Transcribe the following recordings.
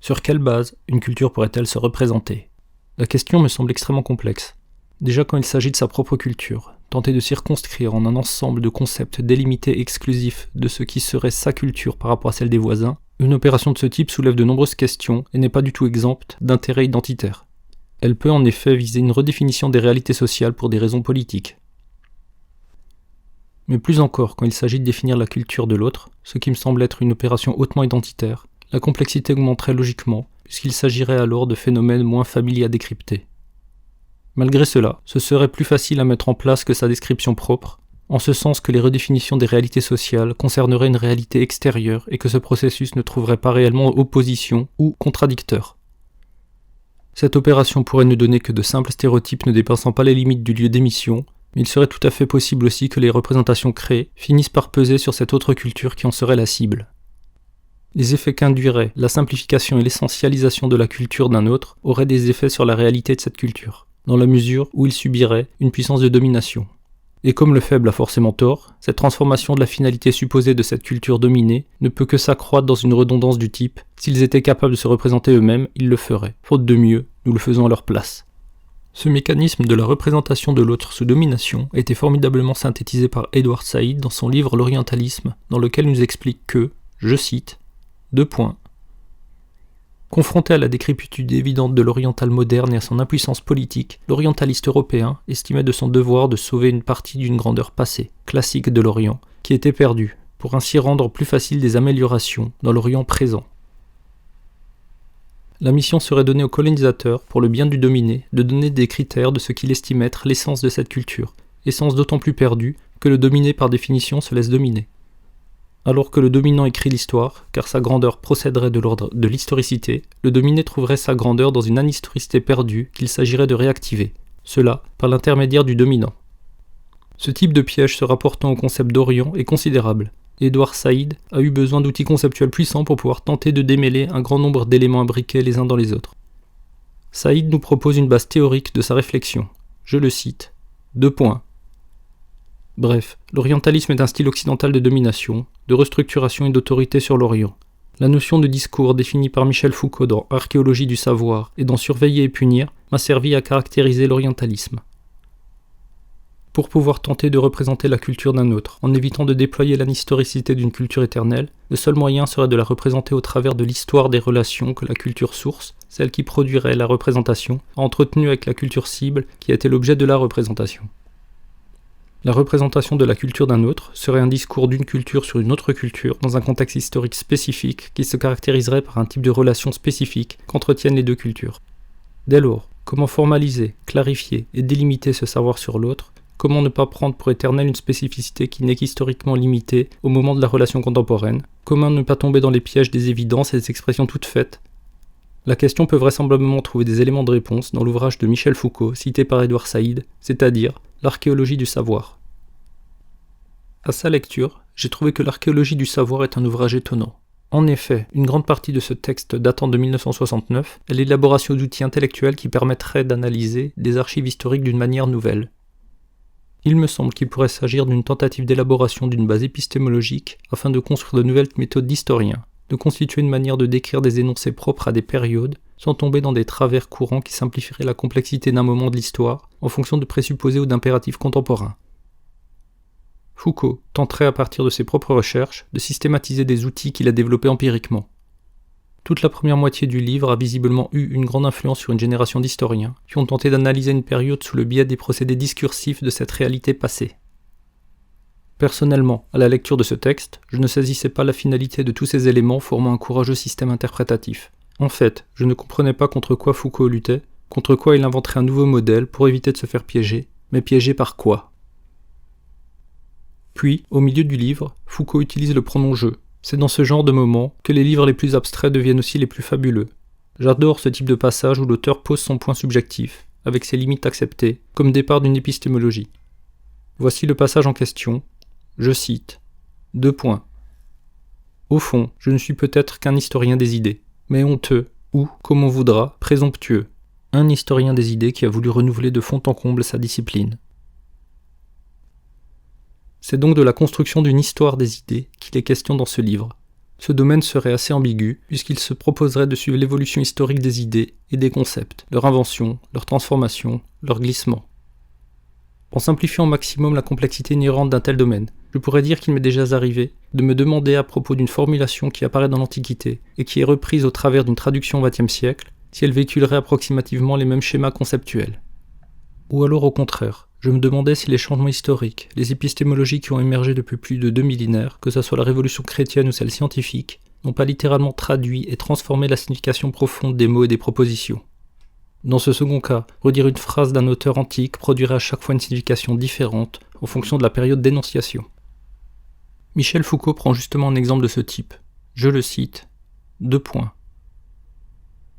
Sur quelle base une culture pourrait-elle se représenter ? La question me semble extrêmement complexe. Déjà quand il s'agit de sa propre culture, tenter de circonscrire en un ensemble de concepts délimités exclusifs de ce qui serait sa culture par rapport à celle des voisins, une opération de ce type soulève de nombreuses questions et n'est pas du tout exempte d'intérêts identitaires. Elle peut en effet viser une redéfinition des réalités sociales pour des raisons politiques. Mais plus encore, quand il s'agit de définir la culture de l'autre, ce qui me semble être une opération hautement identitaire, la complexité augmenterait logiquement, puisqu'il s'agirait alors de phénomènes moins familiers à décrypter. Malgré cela, ce serait plus facile à mettre en place que sa description propre, en ce sens que les redéfinitions des réalités sociales concerneraient une réalité extérieure et que ce processus ne trouverait pas réellement opposition ou contradicteur. Cette opération pourrait ne donner que de simples stéréotypes ne dépassant pas les limites du lieu d'émission, mais il serait tout à fait possible aussi que les représentations créées finissent par peser sur cette autre culture qui en serait la cible. Les effets qu'induirait la simplification et l'essentialisation de la culture d'un autre auraient des effets sur la réalité de cette culture, dans la mesure où il subirait une puissance de domination. Et comme le faible a forcément tort, cette transformation de la finalité supposée de cette culture dominée ne peut que s'accroître dans une redondance du type « s'ils étaient capables de se représenter eux-mêmes, ils le feraient. Faute de mieux, nous le faisons à leur place ». Ce mécanisme de la représentation de l'autre sous domination a été formidablement synthétisé par Edward Said dans son livre L'Orientalisme, dans lequel il nous explique que, je cite, Confronté à la décrépitude évidente de l'oriental moderne et à son impuissance politique, l'orientaliste européen estimait de son devoir de sauver une partie d'une grandeur passée, classique de l'Orient, qui était perdue, pour ainsi rendre plus facile des améliorations dans l'Orient présent. La mission serait donnée au colonisateur, pour le bien du dominé, de donner des critères de ce qu'il estime être l'essence de cette culture, essence d'autant plus perdue que le dominé par définition se laisse dominer. Alors que le dominant écrit l'histoire, car sa grandeur procéderait de l'ordre de l'historicité, le dominé trouverait sa grandeur dans une anhistoricité perdue qu'il s'agirait de réactiver, cela par l'intermédiaire du dominant. Ce type de piège se rapportant au concept d'Orient est considérable. Edward Said a eu besoin d'outils conceptuels puissants pour pouvoir tenter de démêler un grand nombre d'éléments imbriqués les uns dans les autres. Said nous propose une base théorique de sa réflexion. Je le cite. Bref, l'orientalisme est un style occidental de domination, de restructuration et d'autorité sur l'Orient. La notion de discours définie par Michel Foucault dans Archéologie du savoir et dans Surveiller et punir m'a servi à caractériser l'orientalisme. Pour pouvoir tenter de représenter la culture d'un autre, en évitant de déployer l'anhistoricité d'une culture éternelle, le seul moyen serait de la représenter au travers de l'histoire des relations que la culture source, celle qui produirait la représentation, a entretenue avec la culture cible qui a été l'objet de la représentation. La représentation de la culture d'un autre serait un discours d'une culture sur une autre culture dans un contexte historique spécifique qui se caractériserait par un type de relation spécifique qu'entretiennent les deux cultures. Dès lors, comment formaliser, clarifier et délimiter ce savoir sur l'autre ? Comment ne pas prendre pour éternelle une spécificité qui n'est qu'historiquement limitée au moment de la relation contemporaine ? Comment ne pas tomber dans les pièges des évidences et des expressions toutes faites ? La question peut vraisemblablement trouver des éléments de réponse dans l'ouvrage de Michel Foucault cité par Edward Said, c'est-à-dire L'archéologie du savoir. À sa lecture, j'ai trouvé que l'archéologie du savoir est un ouvrage étonnant. En effet, une grande partie de ce texte datant de 1969 est l'élaboration d'outils intellectuels qui permettraient d'analyser des archives historiques d'une manière nouvelle. Il me semble qu'il pourrait s'agir d'une tentative d'élaboration d'une base épistémologique afin de construire de nouvelles méthodes d'historien, de constituer une manière de décrire des énoncés propres à des périodes, sans tomber dans des travers courants qui simplifieraient la complexité d'un moment de l'histoire en fonction de présupposés ou d'impératifs contemporains. Foucault tenterait à partir de ses propres recherches de systématiser des outils qu'il a développés empiriquement. Toute la première moitié du livre a visiblement eu une grande influence sur une génération d'historiens qui ont tenté d'analyser une période sous le biais des procédés discursifs de cette réalité passée. Personnellement, à la lecture de ce texte, je ne saisissais pas la finalité de tous ces éléments formant un courageux système interprétatif. En fait, je ne comprenais pas contre quoi Foucault luttait, contre quoi il inventerait un nouveau modèle pour éviter de se faire piéger, mais piégé par quoi ? Puis, au milieu du livre, Foucault utilise le pronom « je ». C'est dans ce genre de moment que les livres les plus abstraits deviennent aussi les plus fabuleux. J'adore ce type de passage où l'auteur pose son point subjectif, avec ses limites acceptées, comme départ d'une épistémologie. Voici le passage en question, je cite, « Au fond, je ne suis peut-être qu'un historien des idées, mais honteux, ou, comme on voudra, présomptueux, un historien des idées qui a voulu renouveler de fond en comble sa discipline. » C'est donc de la construction d'une histoire des idées qu'il est question dans ce livre. Ce domaine serait assez ambigu, puisqu'il se proposerait de suivre l'évolution historique des idées et des concepts, leur invention, leur transformation, leur glissement. En simplifiant au maximum la complexité inhérente d'un tel domaine, je pourrais dire qu'il m'est déjà arrivé de me demander à propos d'une formulation qui apparaît dans l'Antiquité et qui est reprise au travers d'une traduction au XXe siècle, si elle véhiculerait approximativement les mêmes schémas conceptuels. Ou alors au contraire, je me demandais si les changements historiques, les épistémologies qui ont émergé depuis plus de 2 millénaires, que ce soit la révolution chrétienne ou celle scientifique, n'ont pas littéralement traduit et transformé la signification profonde des mots et des propositions. Dans ce second cas, redire une phrase d'un auteur antique produirait à chaque fois une signification différente en fonction de la période d'énonciation. Michel Foucault prend justement un exemple de ce type. Je le cite. :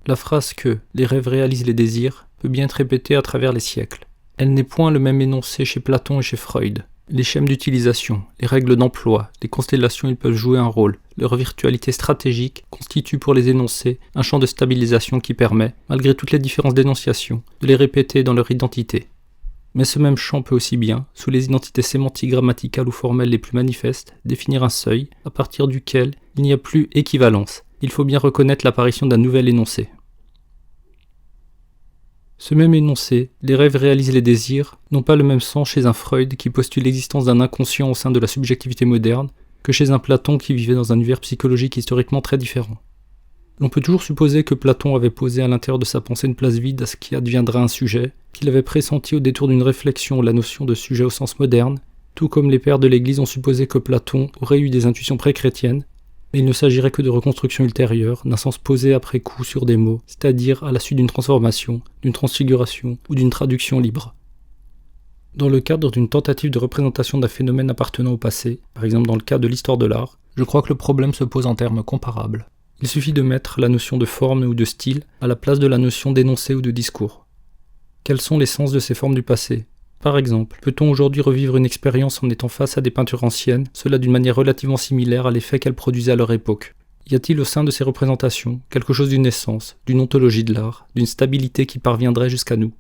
La phrase que « les rêves réalisent les désirs » peut bien être répétée à travers les siècles. Elle n'est point le même énoncé chez Platon et chez Freud. Les schèmes d'utilisation, les règles d'emploi, les constellations ils peuvent jouer un rôle. Leur virtualité stratégique constitue pour les énoncés un champ de stabilisation qui permet, malgré toutes les différences d'énonciation, de les répéter dans leur identité. Mais ce même champ peut aussi bien, sous les identités sémantiques, grammaticales ou formelles les plus manifestes, définir un seuil à partir duquel il n'y a plus équivalence. Il faut bien reconnaître l'apparition d'un nouvel énoncé. Ce même énoncé, les rêves réalisent les désirs, n'ont pas le même sens chez un Freud qui postule l'existence d'un inconscient au sein de la subjectivité moderne, que chez un Platon qui vivait dans un univers psychologique historiquement très différent. L'on peut toujours supposer que Platon avait posé à l'intérieur de sa pensée une place vide à ce qui adviendra un sujet, qu'il avait pressenti au détour d'une réflexion la notion de sujet au sens moderne, tout comme les pères de l'Église ont supposé que Platon aurait eu des intuitions pré-chrétiennes, mais il ne s'agirait que de reconstruction ultérieure, d'un sens posé après coup sur des mots, c'est-à-dire à la suite d'une transformation, d'une transfiguration ou d'une traduction libre. Dans le cadre d'une tentative de représentation d'un phénomène appartenant au passé, par exemple dans le cas de l'histoire de l'art, je crois que le problème se pose en termes comparables. Il suffit de mettre la notion de forme ou de style à la place de la notion d'énoncé ou de discours. Quels sont les sens de ces formes du passé ? Par exemple, peut-on aujourd'hui revivre une expérience en étant face à des peintures anciennes, cela d'une manière relativement similaire à l'effet qu'elles produisaient à leur époque ? Y a-t-il au sein de ces représentations quelque chose d'une essence, d'une ontologie de l'art, d'une stabilité qui parviendrait jusqu'à nous ?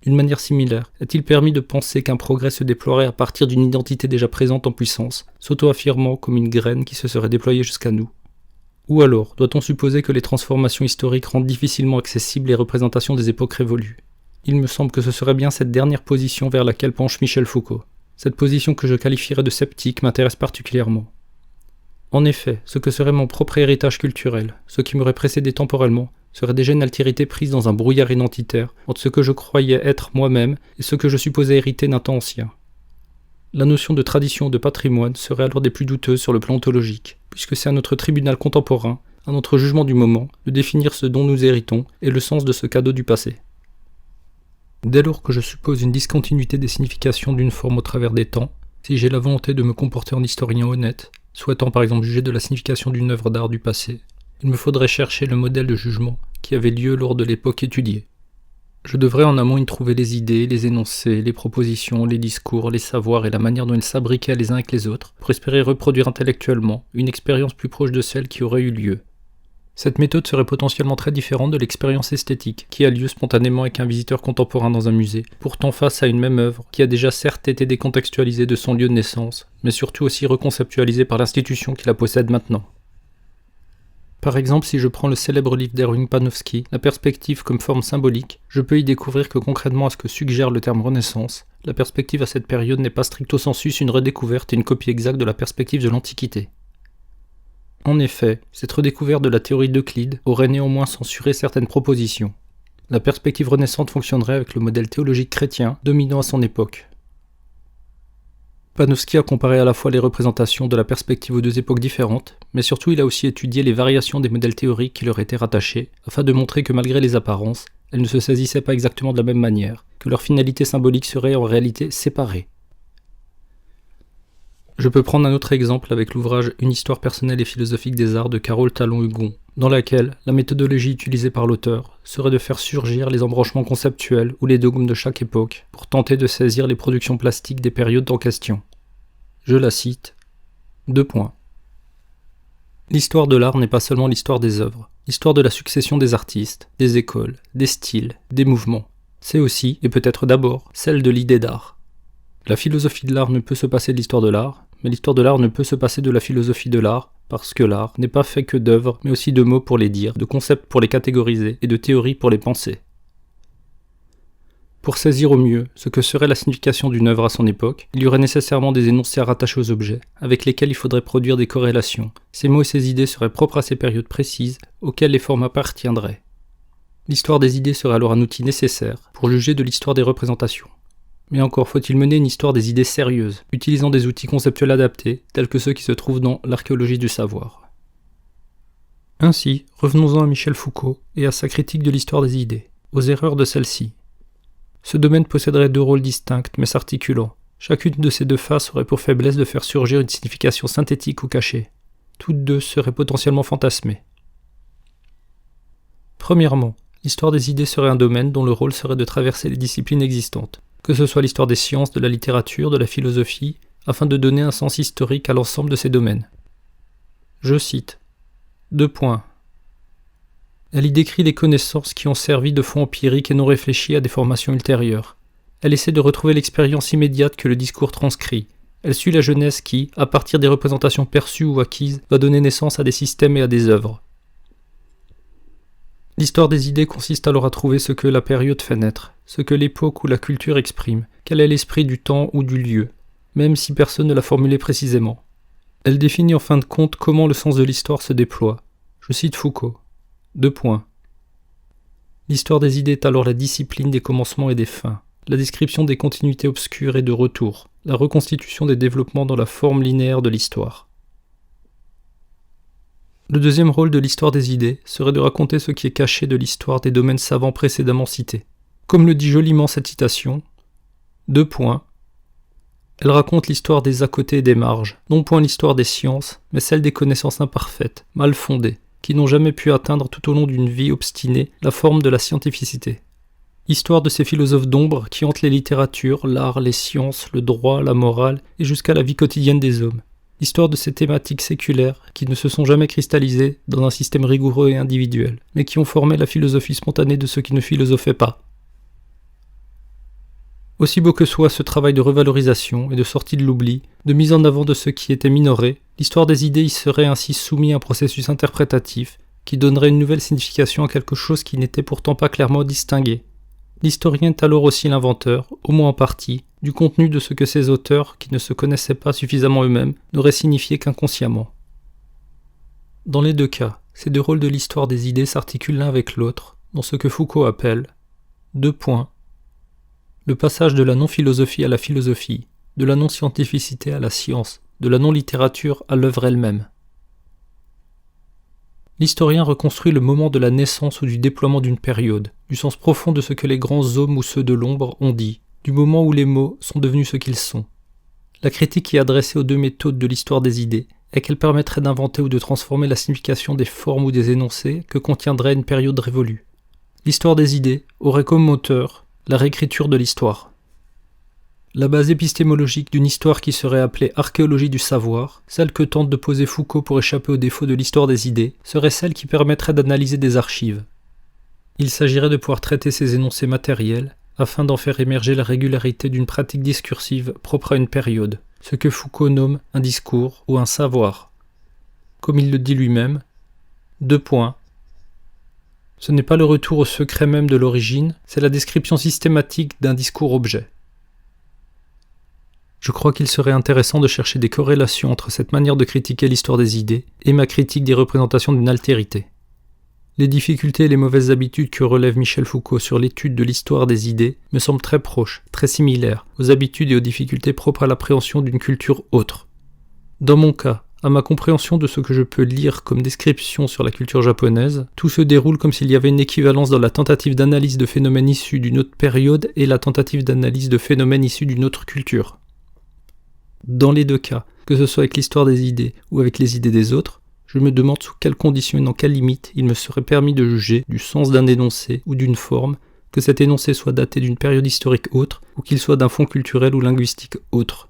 D'une manière similaire, a-t-il permis de penser qu'un progrès se déploierait à partir d'une identité déjà présente en puissance, s'auto-affirmant comme une graine qui se serait déployée jusqu'à nous ? Ou alors, doit-on supposer que les transformations historiques rendent difficilement accessibles les représentations des époques révolues ? Il me semble que ce serait bien cette dernière position vers laquelle penche Michel Foucault. Cette position que je qualifierais de sceptique m'intéresse particulièrement. En effet, ce que serait mon propre héritage culturel, ce qui m'aurait précédé temporellement, serait déjà une altérité prise dans un brouillard identitaire entre ce que je croyais être moi-même et ce que je supposais hériter d'un temps ancien. La notion de tradition ou de patrimoine serait alors des plus douteuses sur le plan ontologique, puisque c'est à notre tribunal contemporain, à notre jugement du moment, de définir ce dont nous héritons et le sens de ce cadeau du passé. Dès lors que je suppose une discontinuité des significations d'une forme au travers des temps, si j'ai la volonté de me comporter en historien honnête, souhaitant par exemple juger de la signification d'une œuvre d'art du passé, il me faudrait chercher le modèle de jugement qui avait lieu lors de l'époque étudiée. Je devrais en amont y trouver les idées, les énoncés, les propositions, les discours, les savoirs et la manière dont ils s'abriquaient les uns avec les autres, pour espérer reproduire intellectuellement une expérience plus proche de celle qui aurait eu lieu. Cette méthode serait potentiellement très différente de l'expérience esthétique, qui a lieu spontanément avec un visiteur contemporain dans un musée, pourtant face à une même œuvre, qui a déjà certes été décontextualisée de son lieu de naissance, mais surtout aussi reconceptualisée par l'institution qui la possède maintenant. Par exemple, si je prends le célèbre livre d'Erwin Panofsky, La perspective comme forme symbolique, je peux y découvrir que concrètement à ce que suggère le terme Renaissance, la perspective à cette période n'est pas stricto sensus une redécouverte et une copie exacte de la perspective de l'Antiquité. En effet, cette redécouverte de la théorie d'Euclide aurait néanmoins censuré certaines propositions. La perspective renaissante fonctionnerait avec le modèle théologique chrétien dominant à son époque. Panofsky a comparé à la fois les représentations de la perspective aux deux époques différentes, mais surtout il a aussi étudié les variations des modèles théoriques qui leur étaient rattachés, afin de montrer que malgré les apparences, elles ne se saisissaient pas exactement de la même manière, que leur finalité symbolique serait en réalité séparée. Je peux prendre un autre exemple avec l'ouvrage Une histoire personnelle et philosophique des arts de Carole Talon-Hugon, dans laquelle la méthodologie utilisée par l'auteur serait de faire surgir les embranchements conceptuels ou les dogmes de chaque époque pour tenter de saisir les productions plastiques des périodes en question. Je la cite. L'histoire de l'art n'est pas seulement l'histoire des œuvres, l'histoire de la succession des artistes, des écoles, des styles, des mouvements. C'est aussi, et peut-être d'abord, celle de l'idée d'art. La philosophie de l'art ne peut se passer de l'histoire de l'art, mais l'histoire de l'art ne peut se passer de la philosophie de l'art, parce que l'art n'est pas fait que d'œuvres, mais aussi de mots pour les dire, de concepts pour les catégoriser et de théories pour les penser. Pour saisir au mieux ce que serait la signification d'une œuvre à son époque, il y aurait nécessairement des énoncés à rattacher aux objets, avec lesquels il faudrait produire des corrélations. Ces mots et ces idées seraient propres à ces périodes précises, auxquelles les formes appartiendraient. L'histoire des idées serait alors un outil nécessaire pour juger de l'histoire des représentations. Mais encore faut-il mener une histoire des idées sérieuse, utilisant des outils conceptuels adaptés, tels que ceux qui se trouvent dans l'archéologie du savoir. Ainsi, revenons-en à Michel Foucault et à sa critique de l'histoire des idées, aux erreurs de celle-ci. Ce domaine posséderait deux rôles distincts mais s'articulant. Chacune de ces deux faces aurait pour faiblesse de faire surgir une signification synthétique ou cachée. Toutes deux seraient potentiellement fantasmées. Premièrement, l'histoire des idées serait un domaine dont le rôle serait de traverser les disciplines existantes, que ce soit l'histoire des sciences, de la littérature, de la philosophie, afin de donner un sens historique à l'ensemble de ces domaines. Je cite. Elle y décrit les connaissances qui ont servi de fond empirique et non réfléchi à des formations ultérieures. Elle essaie de retrouver l'expérience immédiate que le discours transcrit. Elle suit la jeunesse qui, à partir des représentations perçues ou acquises, va donner naissance à des systèmes et à des œuvres. L'histoire des idées consiste alors à trouver ce que la période fait naître, ce que l'époque ou la culture exprime, quel est l'esprit du temps ou du lieu, même si personne ne l'a formulé précisément. Elle définit en fin de compte comment le sens de l'histoire se déploie. Je cite Foucault. L'histoire des idées est alors la discipline des commencements et des fins, la description des continuités obscures et de retours, la reconstitution des développements dans la forme linéaire de l'histoire. Le deuxième rôle de l'histoire des idées serait de raconter ce qui est caché de l'histoire des domaines savants précédemment cités. Comme le dit joliment cette citation, elle raconte l'histoire des à-côtés et des marges, non point l'histoire des sciences, mais celle des connaissances imparfaites, mal fondées, qui n'ont jamais pu atteindre tout au long d'une vie obstinée la forme de la scientificité. Histoire de ces philosophes d'ombre qui hantent les littératures, l'art, les sciences, le droit, la morale et jusqu'à la vie quotidienne des hommes. Histoire de ces thématiques séculaires qui ne se sont jamais cristallisées dans un système rigoureux et individuel, mais qui ont formé la philosophie spontanée de ceux qui ne philosophaient pas. Aussi beau que soit ce travail de revalorisation et de sortie de l'oubli, de mise en avant de ce qui était minoré, l'histoire des idées y serait ainsi soumise à un processus interprétatif qui donnerait une nouvelle signification à quelque chose qui n'était pourtant pas clairement distingué. L'historien est alors aussi l'inventeur, au moins en partie, du contenu de ce que ces auteurs, qui ne se connaissaient pas suffisamment eux-mêmes, n'auraient signifié qu'inconsciemment. Dans les deux cas, ces deux rôles de l'histoire des idées s'articulent l'un avec l'autre, dans ce que Foucault appelle le passage de la non-philosophie à la philosophie, de la non-scientificité à la science, de la non-littérature à l'œuvre elle-même. L'historien reconstruit le moment de la naissance ou du déploiement d'une période, du sens profond de ce que les grands hommes ou ceux de l'ombre ont dit, du moment où les mots sont devenus ce qu'ils sont. La critique qui est adressée aux deux méthodes de l'histoire des idées est qu'elle permettrait d'inventer ou de transformer la signification des formes ou des énoncés que contiendrait une période révolue. L'histoire des idées aurait comme moteur la réécriture de l'histoire. La base épistémologique d'une histoire qui serait appelée archéologie du savoir, celle que tente de poser Foucault pour échapper aux défauts de l'histoire des idées, serait celle qui permettrait d'analyser des archives. Il s'agirait de pouvoir traiter ces énoncés matériels afin d'en faire émerger la régularité d'une pratique discursive propre à une période, ce que Foucault nomme un discours ou un savoir. Comme il le dit lui-même, ce n'est pas le retour au secret même de l'origine, c'est la description systématique d'un discours-objet. Je crois qu'il serait intéressant de chercher des corrélations entre cette manière de critiquer l'histoire des idées et ma critique des représentations d'une altérité. Les difficultés et les mauvaises habitudes que relève Michel Foucault sur l'étude de l'histoire des idées me semblent très proches, très similaires aux habitudes et aux difficultés propres à l'appréhension d'une culture autre. Dans mon cas, à ma compréhension de ce que je peux lire comme description sur la culture japonaise, tout se déroule comme s'il y avait une équivalence dans la tentative d'analyse de phénomènes issus d'une autre période et la tentative d'analyse de phénomènes issus d'une autre culture. Dans les deux cas, que ce soit avec l'histoire des idées ou avec les idées des autres, je me demande sous quelles conditions et dans quelles limites il me serait permis de juger du sens d'un énoncé ou d'une forme, que cet énoncé soit daté d'une période historique autre ou qu'il soit d'un fond culturel ou linguistique autre.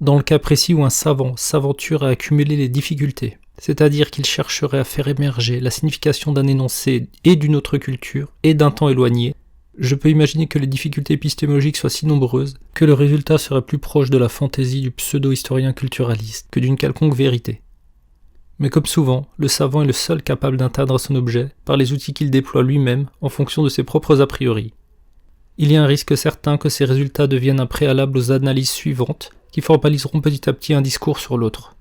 Dans le cas précis où un savant s'aventure à accumuler les difficultés, c'est-à-dire qu'il chercherait à faire émerger la signification d'un énoncé et d'une autre culture et d'un temps éloigné, je peux imaginer que les difficultés épistémologiques soient si nombreuses que le résultat serait plus proche de la fantaisie du pseudo-historien culturaliste que d'une quelconque vérité. Mais comme souvent, le savant est le seul capable d'atteindre son objet par les outils qu'il déploie lui-même en fonction de ses propres a priori. Il y a un risque certain que ces résultats deviennent un préalable aux analyses suivantes qui formaliseront petit à petit un discours sur l'autre.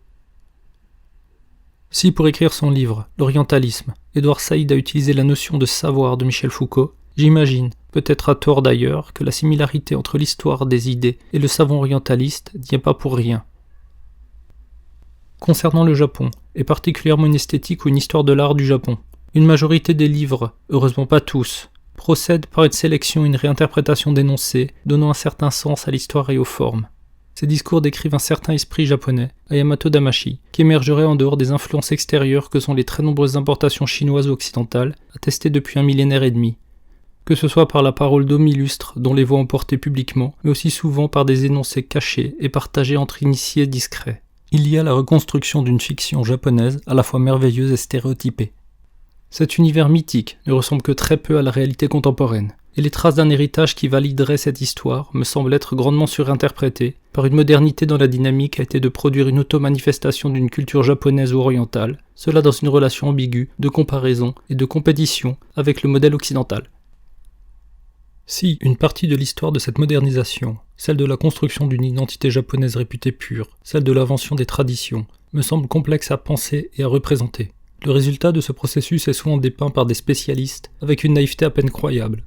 Si pour écrire son livre, L'Orientalisme, Édouard Saïd a utilisé la notion de savoir de Michel Foucault, j'imagine, peut-être à tort d'ailleurs, que la similarité entre l'histoire des idées et le savant orientaliste n'y est pas pour rien. Concernant le Japon, et particulièrement une esthétique ou une histoire de l'art du Japon, une majorité des livres, heureusement pas tous, procèdent par une sélection et une réinterprétation d'énoncés, donnant un certain sens à l'histoire et aux formes. Ces discours décrivent un certain esprit japonais, à Yamato Damashi, qui émergerait en dehors des influences extérieures que sont les très nombreuses importations chinoises ou occidentales, attestées depuis un millénaire et demi. Que ce soit par la parole d'hommes illustres dont les voix ont porté publiquement, mais aussi souvent par des énoncés cachés et partagés entre initiés discrets. Il y a la reconstruction d'une fiction japonaise à la fois merveilleuse et stéréotypée. Cet univers mythique ne ressemble que très peu à la réalité contemporaine, et les traces d'un héritage qui validerait cette histoire me semblent être grandement surinterprétées par une modernité dont la dynamique a été de produire une auto-manifestation d'une culture japonaise ou orientale, cela dans une relation ambiguë de comparaison et de compétition avec le modèle occidental. Si une partie de l'histoire de cette modernisation, celle de la construction d'une identité japonaise réputée pure, celle de l'invention des traditions, me semble complexe à penser et à représenter, le résultat de ce processus est souvent dépeint par des spécialistes avec une naïveté à peine croyable.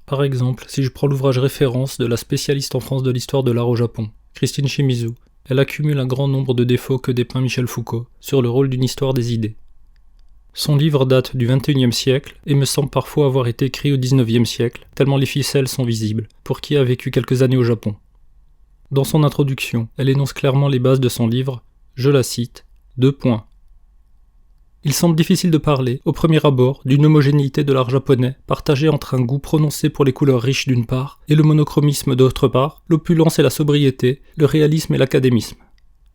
Par exemple, si je prends l'ouvrage référence de la spécialiste en France de l'histoire de l'art au Japon, Christine Shimizu, elle accumule un grand nombre de défauts que dépeint Michel Foucault sur le rôle d'une histoire des idées. Son livre date du XXIe siècle et me semble parfois avoir été écrit au XIXe siècle, tellement les ficelles sont visibles, pour qui a vécu quelques années au Japon. Dans son introduction, elle énonce clairement les bases de son livre, je la cite, 2 points. Il semble difficile de parler, au premier abord, d'une homogénéité de l'art japonais, partagée entre un goût prononcé pour les couleurs riches d'une part, et le monochromisme d'autre part, l'opulence et la sobriété, le réalisme et l'académisme.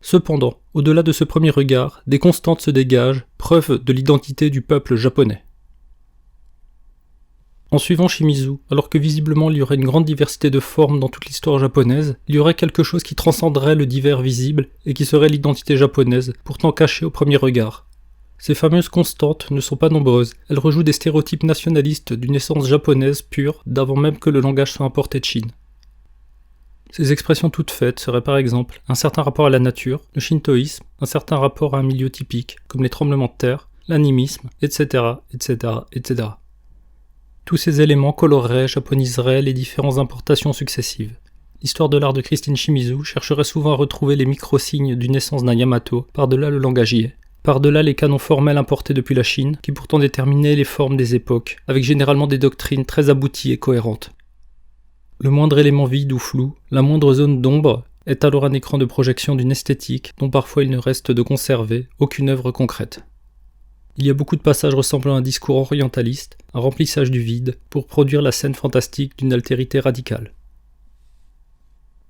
Cependant, au-delà de ce premier regard, des constantes se dégagent, preuve de l'identité du peuple japonais. En suivant Shimizu, alors que visiblement il y aurait une grande diversité de formes dans toute l'histoire japonaise, il y aurait quelque chose qui transcenderait le divers visible et qui serait l'identité japonaise, pourtant cachée au premier regard. Ces fameuses constantes ne sont pas nombreuses, elles rejouent des stéréotypes nationalistes d'une essence japonaise pure d'avant même que le langage soit importé de Chine. Ces expressions toutes faites seraient par exemple un certain rapport à la nature, le shintoïsme, un certain rapport à un milieu typique, comme les tremblements de terre, l'animisme, etc., etc., etc. Tous ces éléments coloreraient, japoniseraient les différentes importations successives. L'histoire de l'art de Christine Shimizu chercherait souvent à retrouver les micro-signes d'une essence d'un Yamato, par-delà le langagier. Par-delà les canons formels importés depuis la Chine, qui pourtant déterminaient les formes des époques, avec généralement des doctrines très abouties et cohérentes. Le moindre élément vide ou flou, la moindre zone d'ombre, est alors un écran de projection d'une esthétique dont parfois il ne reste de conserver aucune œuvre concrète. Il y a beaucoup de passages ressemblant à un discours orientaliste, un remplissage du vide, pour produire la scène fantastique d'une altérité radicale.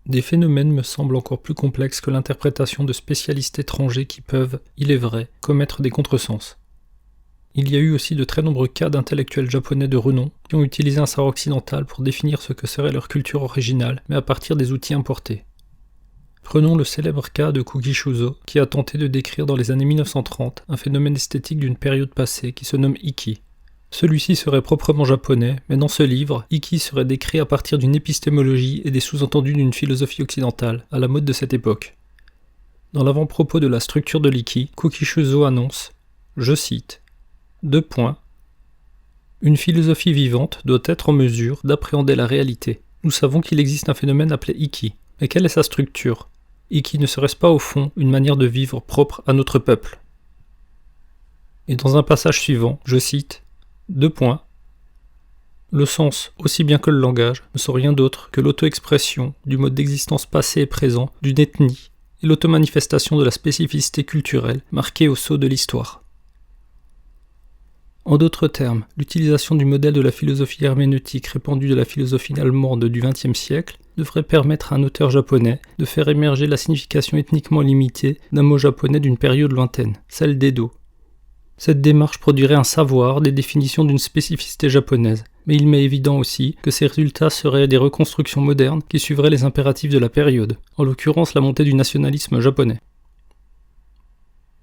Des phénomènes me semblent encore plus complexes que l'interprétation de spécialistes étrangers qui peuvent, il est vrai, commettre des contresens. Il y a eu aussi de très nombreux cas d'intellectuels japonais de renom qui ont utilisé un savoir occidental pour définir ce que serait leur culture originale, mais à partir des outils importés. Prenons le célèbre cas de Kuki Shuzo, qui a tenté de décrire dans les années 1930 un phénomène esthétique d'une période passée qui se nomme Ikki. Celui-ci serait proprement japonais, mais dans ce livre, Ikki serait décrit à partir d'une épistémologie et des sous-entendus d'une philosophie occidentale, à la mode de cette époque. Dans l'avant-propos de la structure de l'Ikki, Kuki Shuzo annonce, je cite, 2 points. Une philosophie vivante doit être en mesure d'appréhender la réalité. Nous savons qu'il existe un phénomène appelé Ikki, mais quelle est sa structure? Ikki ne serait-ce pas au fond une manière de vivre propre à notre peuple? Et dans un passage suivant, je cite, 2 points. Le sens, aussi bien que le langage, ne sont rien d'autre que l'auto-expression du mode d'existence passé et présent d'une ethnie et l'auto-manifestation de la spécificité culturelle marquée au sceau de l'histoire. En d'autres termes, l'utilisation du modèle de la philosophie herméneutique répandue de la philosophie allemande du XXe siècle devrait permettre à un auteur japonais de faire émerger la signification ethniquement limitée d'un mot japonais d'une période lointaine, celle d'Edo. Cette démarche produirait un savoir des définitions d'une spécificité japonaise, mais il m'est évident aussi que ces résultats seraient des reconstructions modernes qui suivraient les impératifs de la période, en l'occurrence la montée du nationalisme japonais.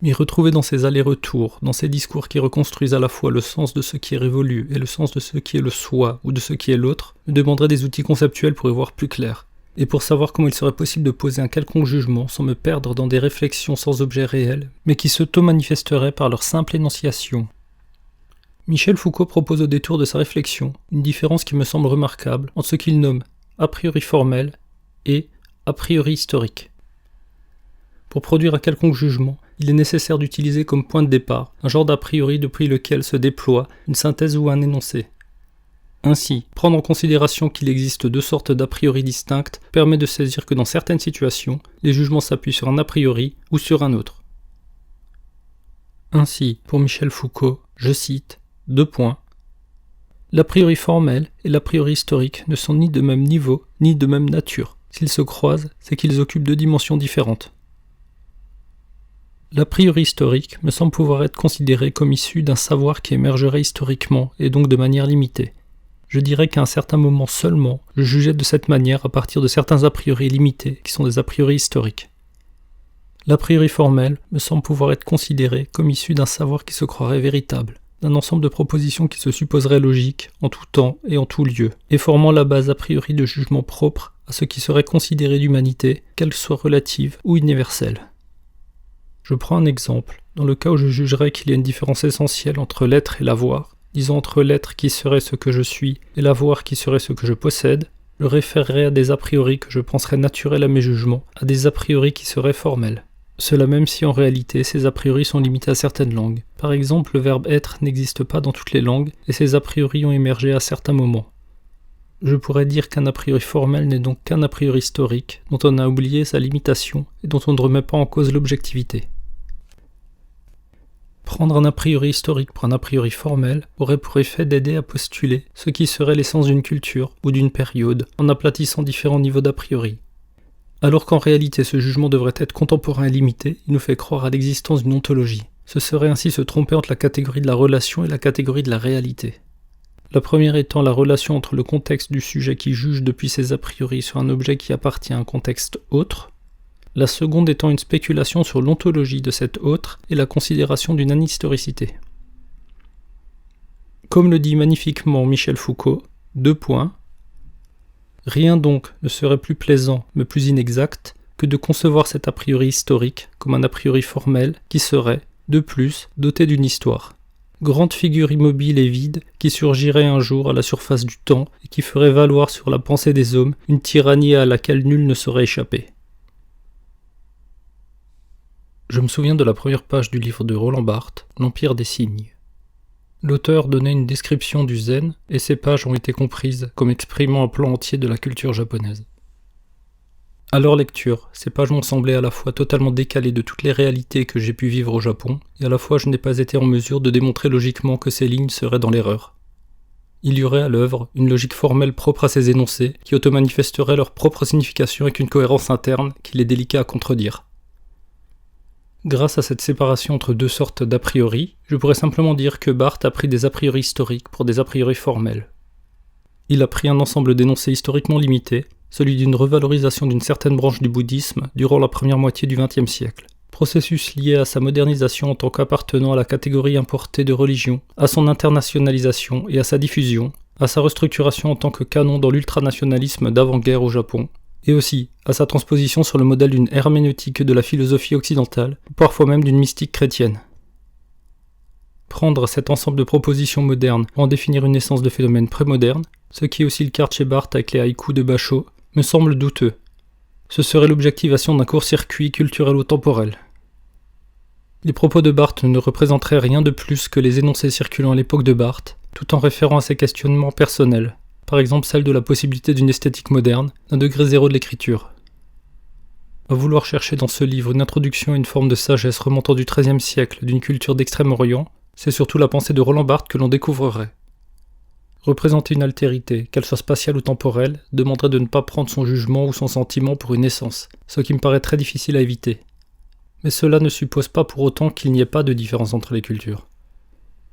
M'y retrouver dans ces allers-retours, dans ces discours qui reconstruisent à la fois le sens de ce qui est révolu et le sens de ce qui est le soi ou de ce qui est l'autre, me demanderait des outils conceptuels pour y voir plus clair, et pour savoir comment il serait possible de poser un quelconque jugement sans me perdre dans des réflexions sans objet réel, mais qui s'auto-manifesteraient par leur simple énonciation. Michel Foucault propose au détour de sa réflexion une différence qui me semble remarquable entre ce qu'il nomme a priori formel et a priori historique. Pour produire un quelconque jugement, il est nécessaire d'utiliser comme point de départ un genre d'a priori depuis lequel se déploie une synthèse ou un énoncé. Ainsi, prendre en considération qu'il existe deux sortes d'a priori distinctes permet de saisir que dans certaines situations, les jugements s'appuient sur un a priori ou sur un autre. Ainsi, pour Michel Foucault, je cite, l'a priori formel et l'a priori historique ne sont ni de même niveau, ni de même nature. S'ils se croisent, c'est qu'ils occupent deux dimensions différentes. L'a priori historique me semble pouvoir être considéré comme issu d'un savoir qui émergerait historiquement et donc de manière limitée. Je dirais qu'à un certain moment seulement, je jugeais de cette manière à partir de certains a priori limités qui sont des a priori historiques. L'a priori formel me semble pouvoir être considéré comme issu d'un savoir qui se croirait véritable, d'un ensemble de propositions qui se supposeraient logiques en tout temps et en tout lieu, et formant la base a priori de jugement propre à ce qui serait considéré d'humanité, qu'elle soit relative ou universelle. Je prends un exemple, dans le cas où je jugerais qu'il y a une différence essentielle entre l'être et l'avoir, disons entre l'être qui serait ce que je suis et l'avoir qui serait ce que je possède, je référerais à des a priori que je penserais naturels à mes jugements, à des a priori qui seraient formels. Cela même si en réalité ces a priori sont limités à certaines langues. Par exemple, le verbe être n'existe pas dans toutes les langues et ces a priori ont émergé à certains moments. Je pourrais dire qu'un a priori formel n'est donc qu'un a priori historique, dont on a oublié sa limitation et dont on ne remet pas en cause l'objectivité. Prendre un a priori historique pour un a priori formel aurait pour effet d'aider à postuler ce qui serait l'essence d'une culture ou d'une période en aplatissant différents niveaux d'a priori. Alors qu'en réalité ce jugement devrait être contemporain et limité, il nous fait croire à l'existence d'une ontologie. Ce serait ainsi se tromper entre la catégorie de la relation et la catégorie de la réalité. La première étant la relation entre le contexte du sujet qui juge depuis ses a priori sur un objet qui appartient à un contexte autre, la seconde étant une spéculation sur l'ontologie de cet autre et la considération d'une anhistoricité. Comme le dit magnifiquement Michel Foucault, rien donc ne serait plus plaisant mais plus inexact que de concevoir cet a priori historique comme un a priori formel qui serait, de plus, doté d'une histoire. Grande figure immobile et vide qui surgirait un jour à la surface du temps et qui ferait valoir sur la pensée des hommes une tyrannie à laquelle nul ne saurait échapper. Je me souviens de la première page du livre de Roland Barthes, L'Empire des signes. L'auteur donnait une description du zen, et ces pages ont été comprises comme exprimant un plan entier de la culture japonaise. À leur lecture, ces pages m'ont semblé à la fois totalement décalées de toutes les réalités que j'ai pu vivre au Japon, et à la fois je n'ai pas été en mesure de démontrer logiquement que ces lignes seraient dans l'erreur. Il y aurait à l'œuvre une logique formelle propre à ces énoncés, qui auto-manifesterait leur propre signification avec une cohérence interne qu'il est délicat à contredire. Grâce à cette séparation entre deux sortes d'a priori, je pourrais simplement dire que Barthes a pris des a priori historiques pour des a priori formels. Il a pris un ensemble d'énoncés historiquement limités, celui d'une revalorisation d'une certaine branche du bouddhisme durant la première moitié du XXe siècle. Processus lié à sa modernisation en tant qu'appartenant à la catégorie importée de religion, à son internationalisation et à sa diffusion, à sa restructuration en tant que canon dans l'ultranationalisme d'avant-guerre au Japon, et aussi à sa transposition sur le modèle d'une herméneutique de la philosophie occidentale, ou parfois même d'une mystique chrétienne. Prendre cet ensemble de propositions modernes pour en définir une essence de phénomène prémoderne, ce qui est aussi le cas chez Barthes avec les haïkus de Bachot, me semble douteux. Ce serait l'objectivation d'un court-circuit culturel-temporel. Les propos de Barthes ne représenteraient rien de plus que les énoncés circulant à l'époque de Barthes, tout en référant à ses questionnements personnels, par exemple celle de la possibilité d'une esthétique moderne, d'un degré zéro de l'écriture. À vouloir chercher dans ce livre une introduction à une forme de sagesse remontant du XIIIe siècle d'une culture d'Extrême-Orient, c'est surtout la pensée de Roland Barthes que l'on découvrerait. Représenter une altérité, qu'elle soit spatiale ou temporelle, demanderait de ne pas prendre son jugement ou son sentiment pour une essence, ce qui me paraît très difficile à éviter. Mais cela ne suppose pas pour autant qu'il n'y ait pas de différence entre les cultures.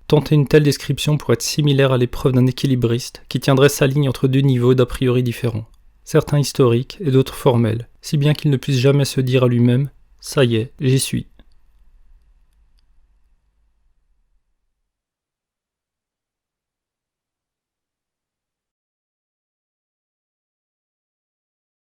Tenter une telle description pourrait être similaire à l'épreuve d'un équilibriste qui tiendrait sa ligne entre deux niveaux d'a priori différents, certains historiques et d'autres formels, si bien qu'il ne puisse jamais se dire à lui-même « ça y est, j'y suis ».